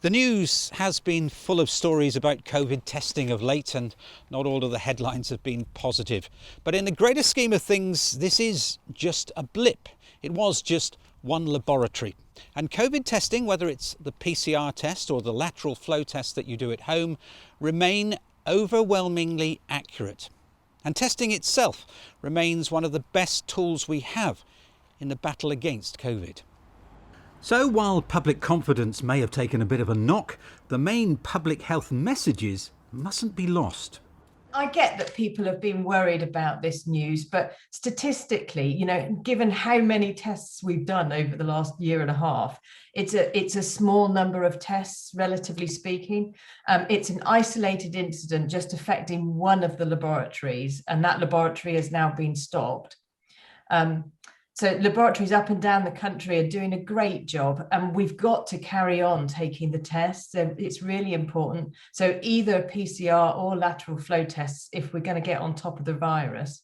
The news has been full of stories about COVID testing of late, and not all of the headlines have been positive. But in the greater scheme of things, this is just a blip. It was just one laboratory. And COVID testing, whether it's the PCR test or the lateral flow test that you do at home, remain overwhelmingly accurate. And testing itself remains one of the best tools we have in the battle against COVID. So while public confidence may have taken a bit of a knock, the main public health messages mustn't be lost. I get that people have been worried about this news, but statistically, given how many tests we've done over the last year and a half, it's a small number of tests, relatively speaking. It's an isolated incident just affecting one of the laboratories, and that laboratory has now been stopped. So laboratories up and down the country are doing a great job, and we've got to carry on taking the tests. So it's really important. So either PCR or lateral flow tests if we're going to get on top of the virus.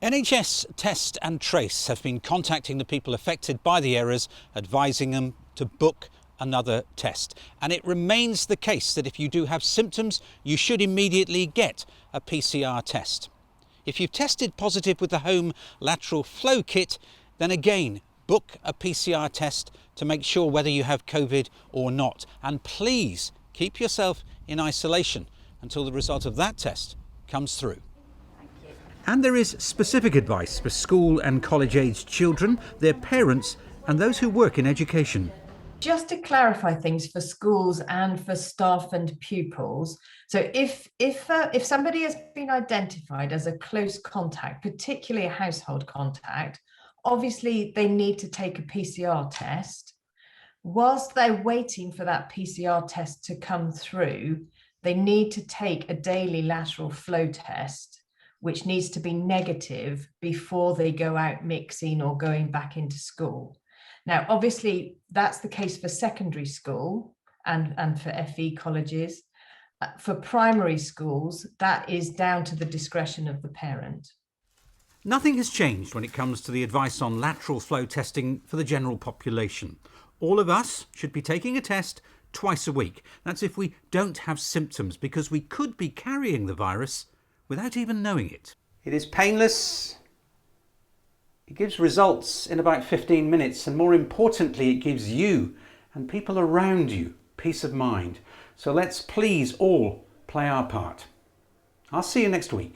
NHS Test and Trace have been contacting the people affected by the errors, advising them to book another test. And it remains the case that if you do have symptoms, you should immediately get a PCR test. If you've tested positive with the home lateral flow kit, then again, book a PCR test to make sure whether you have COVID or not. And please keep yourself in isolation until the result of that test comes through. Thank you. And there is specific advice for school and college-aged children, their parents, and those who work in education. Just to clarify things for schools and for staff and pupils. So if somebody has been identified as a close contact, particularly a household contact, obviously they need to take a PCR test. Whilst they're waiting for that PCR test to come through, they need to take a daily lateral flow test, which needs to be negative before they go out mixing or going back into school. Now, obviously, that's the case for secondary school and for FE colleges. For primary schools, that is down to the discretion of the parent. Nothing has changed when it comes to the advice on lateral flow testing for the general population. All of us should be taking a test twice a week. That's if we don't have symptoms, because we could be carrying the virus without even knowing it. It is painless. It gives results in about 15 minutes, and more importantly, it gives you and people around you peace of mind. So let's please all play our part. I'll see you next week.